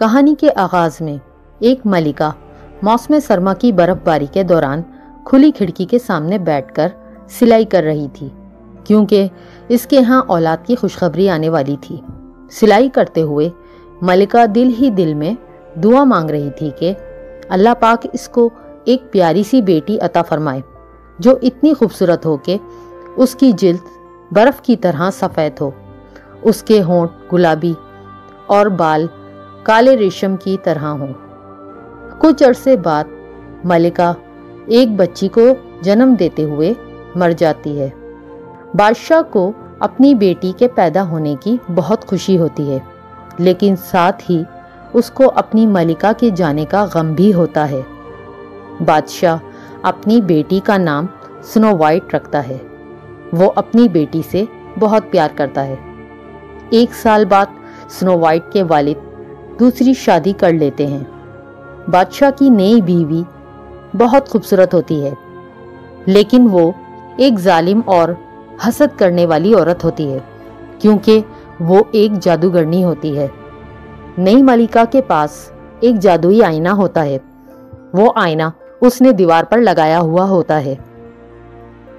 کہانی کے آغاز میں ایک ملکہ موسم سرما کی برف باری کے دوران کھلی کھڑکی کے سامنے بیٹھ کر سلائی کر رہی تھی، کیونکہ اس کے ہاں اولاد کی خوشخبری آنے والی تھی۔ سلائی کرتے ہوئے ملکہ دل ہی دل میں دعا مانگ رہی تھی کہ اللہ پاک اس کو ایک پیاری سی بیٹی عطا فرمائے جو اتنی خوبصورت ہو کہ اس کی جلد برف کی طرح سفید ہو، اس کے ہونٹ گلابی اور بال کالے ریشم کی طرح ہوں۔ کچھ عرصے بعد ملکہ ایک بچی کو جنم دیتے ہوئے مر جاتی ہے۔ بادشاہ کو اپنی بیٹی کے پیدا ہونے کی بہت خوشی ہوتی ہے، لیکن ساتھ ہی اس کو اپنی ملکہ کے جانے کا غم بھی ہوتا ہے۔ بادشاہ اپنی بیٹی کا نام سنو وائٹ رکھتا ہے۔ وہ اپنی بیٹی سے بہت پیار کرتا ہے۔ 1 سال بعد سنو وائٹ کے والد دوسری شادی کر لیتے ہیں۔ بادشاہ کی نئی بیوی بہت خوبصورت ہوتی ہے، لیکن وہ ایک ظالم اور حسد کرنے والی عورت ہوتی ہے، کیونکہ وہ ایک جادوگرنی ہوتی ہے۔ نئی ملکہ کے پاس ایک جادوئی آئینہ ہوتا ہے۔ وہ آئینہ اس نے دیوار پر لگایا ہوا ہوتا ہے۔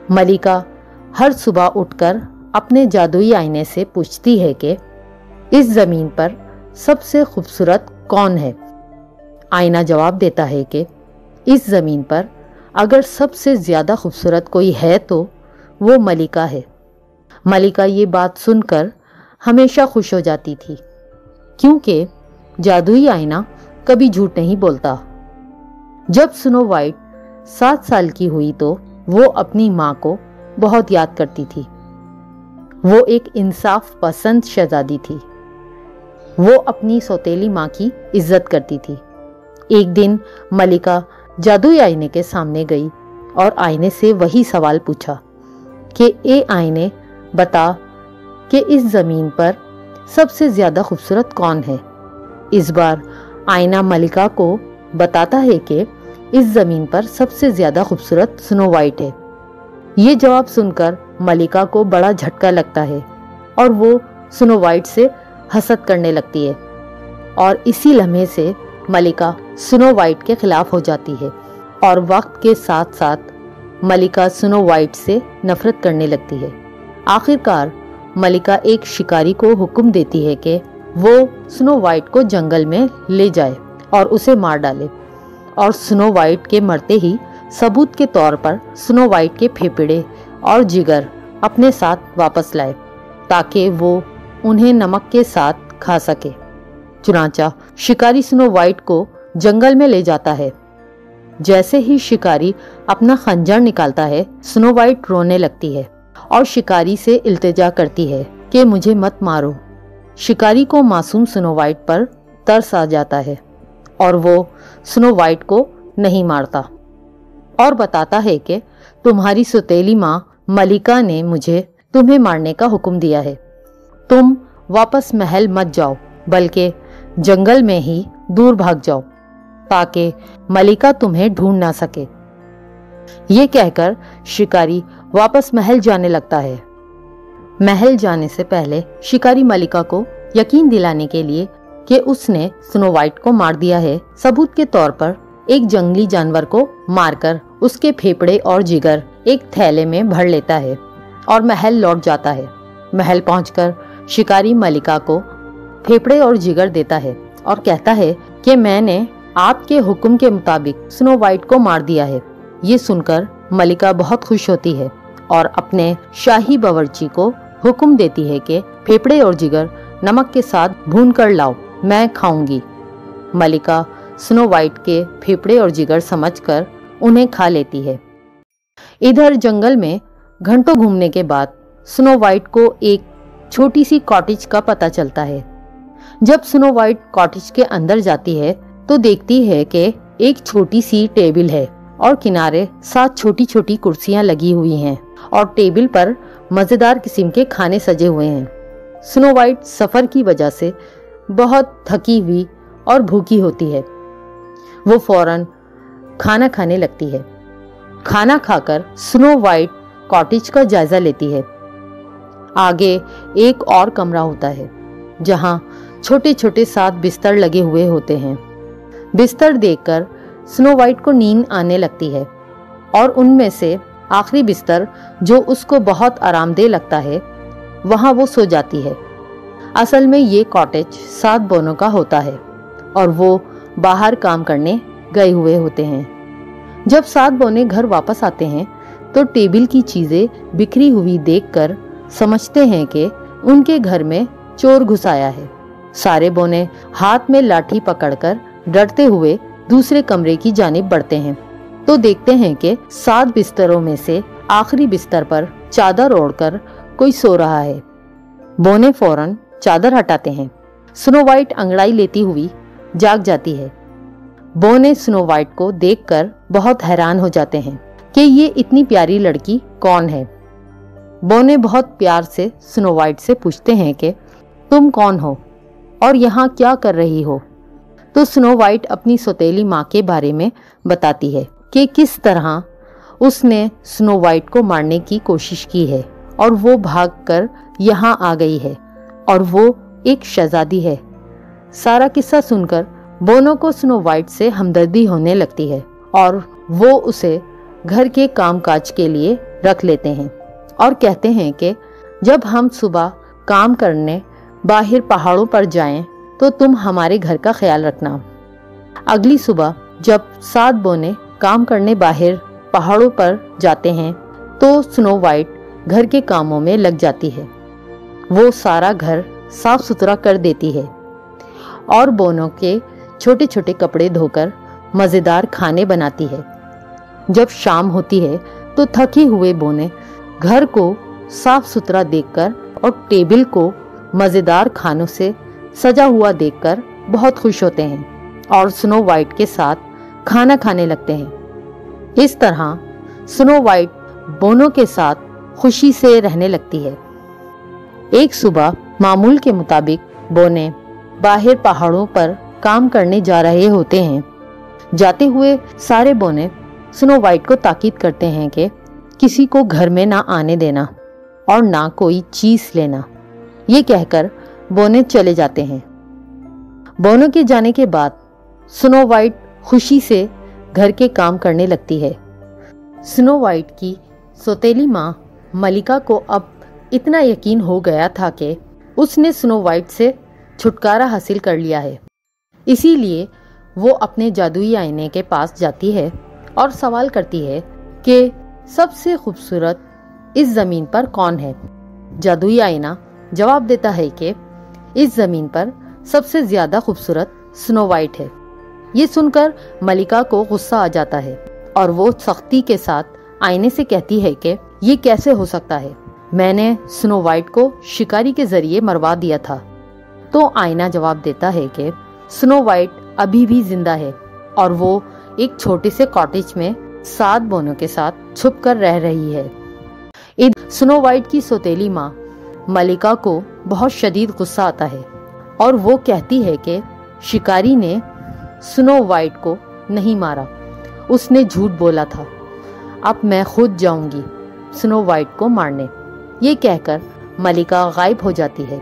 ملکہ ہر صبح اٹھ کر اپنے جادوئی آئینے سے پوچھتی ہے کہ اس زمین پر سب سے خوبصورت کون ہے؟ آئینہ جواب دیتا ہے کہ اس زمین پر اگر سب سے زیادہ خوبصورت کوئی ہے تو وہ ملکہ ہے۔ ملکہ یہ بات سن کر ہمیشہ خوش ہو جاتی تھی، کیونکہ جادوئی آئینہ کبھی جھوٹ نہیں بولتا۔ جب سنو وائٹ 7 سال کی ہوئی تو وہ اپنی ماں کو بہت یاد کرتی تھی۔ وہ ایک انصاف پسند شہزادی تھی۔ وہ اپنی سوتیلی ماں کی عزت کرتی تھی۔ ایک دن ملکہ جادوئی آئینے کے سامنے گئی اور آئینے سے وہی سوال پوچھا کہ اے آئینے، بتا کہ اس زمین پر سب سے زیادہ خوبصورت کون ہے؟ اس بار آئینہ ملکہ کو بتاتا ہے کہ اس زمین پر سب سے زیادہ خوبصورت سنو وائٹ ہے۔ یہ جواب سن کر ملکہ کو بڑا جھٹکا لگتا ہے اور وہ سنو وائٹ سے حسد کرنے لگتی ہے، اور اسی لمحے سے ملکہ سنو وائٹ کے خلاف ہو جاتی ہے، اور وقت کے ساتھ ساتھ ملکہ سنو وائٹ سے نفرت کرنے لگتی ہے۔ آخرکار ملکہ ایک شکاری کو حکم دیتی ہے کہ وہ سنو وائٹ کو جنگل میں لے جائے اور اسے مار ڈالے، اور سنو وائٹ کے مرتے ہی ثبوت کے طور پر سنو وائٹ کے پھیپھڑے اور جگر اپنے ساتھ واپس لائے تاکہ وہ انہیں نمک کے ساتھ کھا سکے۔ چنانچہ شکاری سنو وائٹ کو جنگل میں لے جاتا ہے۔ جیسے ہی شکاری اپنا خنجر نکالتا ہے، سنو وائٹ رونے لگتی ہے اور شکاری سے التجا کرتی ہے کہ مجھے مت مارو۔ شکاری کو معصوم سنو وائٹ پر ترس آ جاتا ہے اور وہ سنو وائٹ کو نہیں مارتا اور بتاتا ہے کہ تمہاری سوتیلی ماں ملکہ نے مجھے تمہیں مارنے کا حکم دیا ہے۔ تم واپس محل مت جاؤ، بلکہ جنگل میں ہی دور بھاگ جاؤ تاکہ ملکہ تمہیں ڈھونڈ نہ سکے۔ یہ کہہ کر شکاری واپس محل جانے لگتا ہے۔ محل جانے سے پہلے شکاری ملکہ کو یقین دلانے کے لیے کہ اس نے سنو وائٹ کو مار دیا ہے، ثبوت کے طور پر ایک جنگلی جانور کو مار کر اس کے پھیپھڑے اور جگر ایک تھیلے میں بھر لیتا ہے اور محل لوٹ جاتا ہے۔ محل پہنچ کر شکاری ملکہ کو پھیپھڑے اور جگر دیتا ہے اور کہتا ہے کہ میں نے آپ کے حکم کے مطابق سنو وائٹ کو مار دیا ہے۔ یہ سن کر ملکہ بہت خوش ہوتی ہے اور اپنے شاہی باورچی کو حکم دیتی ہے کہ پھیپھڑے اور جگر نمک کے ساتھ بھون کر لاؤ، میں کھاؤں گی۔ ملکہ سنو وائٹ کے پھیپھڑے اور جگر سمجھ کر انہیں کھا لیتی ہے۔ ادھر جنگل میں گھنٹوں گھومنے کے بعد سنو وائٹ کو ایک چھوٹی سی کاٹیج کا پتہ چلتا ہے۔ جب سنو وائٹ کاٹیج کے اندر جاتی ہے تو دیکھتی ہے کہ ایک چھوٹی سی ٹیبل ہے اور کنارے 7 چھوٹی چھوٹی کرسیاں لگی ہوئی ہیں اور ٹیبل پر مزیدار قسم کے کھانے سجے ہوئے ہیں۔ سنو وائٹ سفر کی وجہ سے بہت تھکی ہوئی اور بھوکی ہوتی ہے۔ وہ فوراً کھانا کھانے لگتی ہے۔ کھانا کھا کر سنو وائٹ کاٹیج کا جائزہ لیتی ہے۔ آگے ایک اور کمرہ ہوتا ہے जहां छोटे छोटे 7 बिस्तर लगे हुए होते हैं। बिस्तर देखकर स्नो वाइट को नींद आने लगती है और उनमें से आखिरी बिस्तर जो उसको बहुत आरामदेह लगता है, वहां वो सो जाती है। असल में ये कॉटेज 7 बोनों का होता है और वो बाहर काम करने गए हुए होते हैं। जब 7 बोने घर वापस आते हैं तो टेबल की चीजें बिखरी हुई देखकर समझते हैं कि उनके घर में चोर घुस आया है। सारे बोने हाथ में लाठी पकड़कर डरते हुए दूसरे कमरे की जानिब बढ़ते हैं तो देखते हैं कि 7 बिस्तरों में से आखिरी बिस्तर पर चादर ओढ़कर कोई सो रहा है। बोने फौरन चादर हटाते हैं। स्नो वाइट अंगड़ाई लेती हुई जाग जाती है। बोने स्नो वाइट को देखकर बहुत हैरान हो जाते हैं कि ये इतनी प्यारी लड़की कौन है। बोने बहुत प्यार से स्नो वाइट से पूछते हैं कि तुम कौन हो और यहाँ क्या कर रही हो। तो स्नो वाइट अपनी सौतेली माँ के बारे में बताती है कि किस तरह उसने स्नो वाइट को मारने की कोशिश की है और वो भागकर यहाँ आ गई है और वो एक शहजादी है। सारा किस्सा सुनकर बोनो को स्नो वाइट से हमदर्दी होने लगती है और वो उसे घर के कामकाज के लिए रख लेते हैं और कहते हैं कि जब हम सुबह काम करने बाहर पहाड़ों पर जाएं तो तुम हमारे घर का ख्याल रखना। अगली सुबह जब 7 बोने काम करने बाहर पहाड़ों पर जाते हैं तो स्नो वाइट घर के कामों में लग जाती है। वो सारा घर साफ सुथरा कर देती है और बोनों के छोटे छोटे कपड़े धोकर मजेदार खाने बनाती है। जब शाम होती है तो थके हुए बोने घर को साफ सुथरा देखकर और टेबल को मजेदार खानों से सजा हुआ देखकर बहुत खुश होते हैं और स्नो वाइट के साथ खाना खाने लगते हैं। इस तरह स्नो वाइट बोनों के साथ खुशी से रहने लगती है। एक सुबह मामूल के मुताबिक बोने बाहर पहाड़ों पर काम करने जा रहे होते हैं। जाते हुए सारे बोने स्नो वाइट को ताकीद करते हैं कि किसी को घर में ना आने देना और ना कोई चीज लेना। ये कहकर बोने चले जाते हैं। बोनों के जाने के बाद स्नो वाइट खुशी से घर के काम करने लगती है। स्नो वाइट की सौतेली माँ मलिका को अब इतना यकीन हो गया था कि उसने स्नो वाइट से छुटकारा हासिल कर लिया है। इसीलिए वो अपने जादुई आईने के पास जाती है और सवाल करती है कि सबसे खूबसूरत इस जमीन पर कौन है। जादुई आईना जवाब देता है कि इस जमीन पर सबसे ज्यादा खूबसूरत स्नो वाइट है। ये सुनकर मलिका को गुस्सा आ जाता है और वो सख्ती के साथ आईने से कहती है कि ये कैसे हो सकता है, मैंने स्नो वाइट को शिकारी के जरिए मरवा दिया था। तो आईना जवाब देता है कि स्नो वाइट अभी भी जिंदा है और वो एक छोटे से कॉटेज में 7 बोनों के साथ छुपकर रह रही है। स्नो वाइट की सौतेली माँ मलिका को बहुत शदीद गुस्सा आता है और वो कहती है कि शिकारी ने स्नो वाइट को नहीं मारा, उसने झूठ बोला था। अब मैं खुद जाऊंगी स्नो वाइट को मारने। ये कहकर मलिका गायब हो जाती है।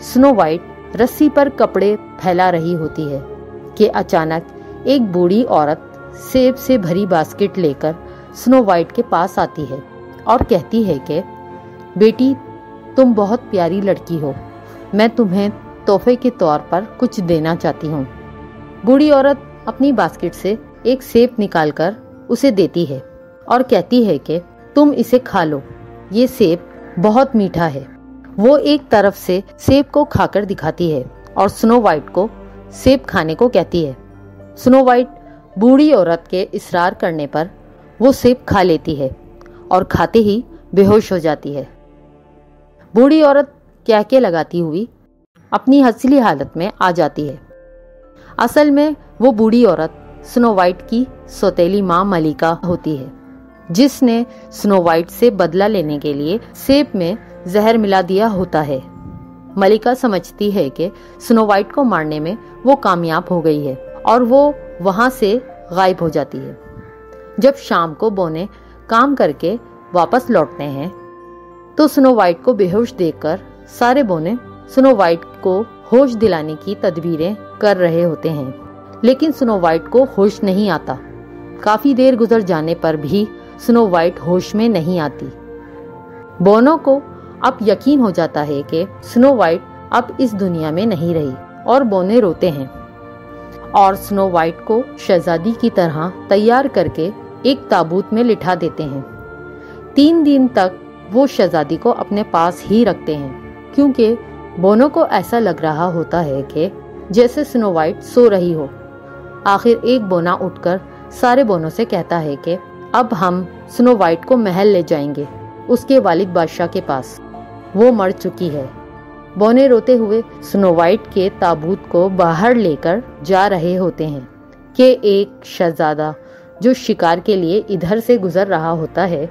स्नो वाइट रस्सी पर कपड़े फैला रही होती है कि अचानक एक बूढ़ी औरत सेब से भरी बास्केट लेकर स्नो वाइट के पास आती है और कहती है कि बेटी, तुम बहुत प्यारी लड़की हो, मैं तुम्हें तोहफे के तौर पर कुछ देना चाहती हूँ। बूढ़ी औरत अपनी बास्केट से एक सेब निकालकर उसे देती है और कहती है कि तुम इसे खा लो, ये सेब बहुत मीठा है। वो एक तरफ से सेब को खाकर दिखाती है और स्नो वाइट को सेब खाने को कहती है। स्नो वाइट बूढ़ी औरत के इसरार करने पर वो सेब खा लेती है और खाते ही बेहोश हो जाती है। बूढ़ी औरत कहके लगाती हुई अपनी असली हालत में आ जाती है। असल में वो बूढ़ी औरत स्नो वाइट की सौतेली माँ मलिका होती है, जिसने स्नो वाइट से बदला लेने के लिए सेब में जहर मिला दिया होता है। मलिका समझती है कि स्नो वाइट को मारने में वो कामयाब हो गई है और वो वहां से गायब हो जाती है। जब शाम को बोने काम करके वापस लौटते हैं तो स्नो वाइट को बेहोश देखकर सारे बोने स्नो वाइट को होश दिलाने की तदबीरें कर रहे होते हैं, लेकिन स्नो वाइट को होश नहीं आता। काफी देर गुजर जाने पर भी स्नो वाइट होश में नहीं आती। बोनो को अब यकीन हो जाता है कि स्नो वाइट अब इस दुनिया में नहीं रही और बोने रोते हैं और स्नो वाइट को शहजादी की तरह तैयार करके एक ताबूत में लिटा देते हैं। 3 दिन तक वो शहजादी को अपने पास ही रखते हैं, क्योंकि बोनो को ऐसा लग रहा होता है कि जैसे स्नो वाइट सो रही हो। आखिर एक बोना उठकर सारे बोनों से कहता है कि अब हम स्नो वाइट को महल ले जाएंगे, उसके वालिद बादशाह के पास। वो मर चुकी है। बोने रोते हुए स्नो वाइट के ताबूत को बाहर लेकर जा रहे होते हैं कि एक शहजादा जो शिकार के लिए इधर से गुजर रहा होता है,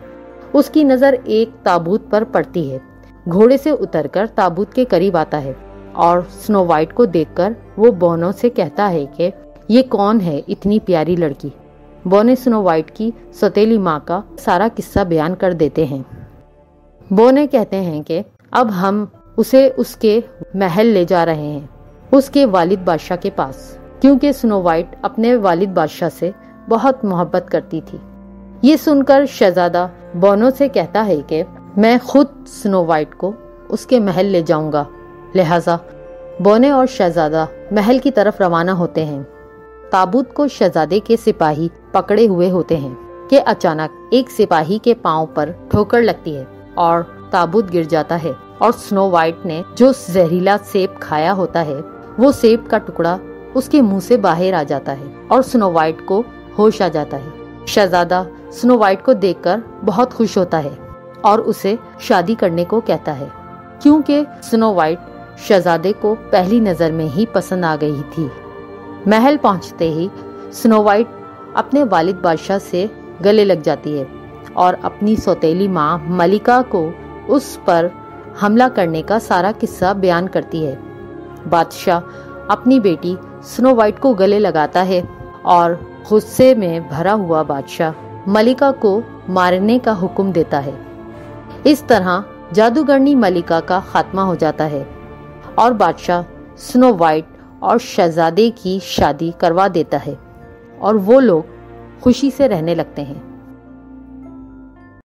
उसकी नजर एक ताबूत पर पड़ती है। घोड़े से उतरकर ताबूत के करीब आता है और स्नो वाइट को देखकर वो बोनो से कहता है कि ये कौन है इतनी प्यारी लड़की। बोने स्नो वाइट की सौतेली माँ का सारा किस्सा बयान कर देते हैं। बोने कहते हैं कि अब हम उसे उसके महल ले जा रहे हैं, उसके वालिद बादशाह के पास, क्योंकि स्नो वाइट अपने वालिद बादशाह से बहुत मोहब्बत करती थी। ये सुनकर शहजादा बोनो से कहता है कि मैं खुद स्नो वाइट को उसके महल ले जाऊंगा। लिहाजा बोने और शहजादा महल की तरफ रवाना होते हैं। ताबूत को शहजादे के सिपाही पकड़े हुए होते हैं कि अचानक एक सिपाही के पांव पर ठोकर लगती है और ताबूत गिर जाता है और स्नो वाइट ने जो जहरीला सेब खाया होता है, वो सेब का टुकड़ा उसके मुंह से बाहर आ जाता है और स्नो वाइट को होश आ जाता है। शहजादा स्नो वाइट को देखकर बहुत खुश होता है और उसे शादी करने को कहता है, क्योंकि स्नो वाइट शहजादे को पहली नजर में ही पसंद आ गई थी। महल पहुंचते ही स्नो वाइट अपने वालिद बादशाह से गले लग जाती है और अपनी सौतेली माँ मलिका को उस पर हमला करने का सारा किस्सा बयान करती है। बादशाह अपनी बेटी स्नो वाइट को गले लगाता है और गुस्से में भरा हुआ बादशाह मलिका को मारने का हुक्म देता है। इस तरह जादूगरनी मलिका का खात्मा हो जाता है और बादशाह स्नो वाइट और शहजादे की शादी करवा देता है और वो लोग खुशी से रहने लगते हैं।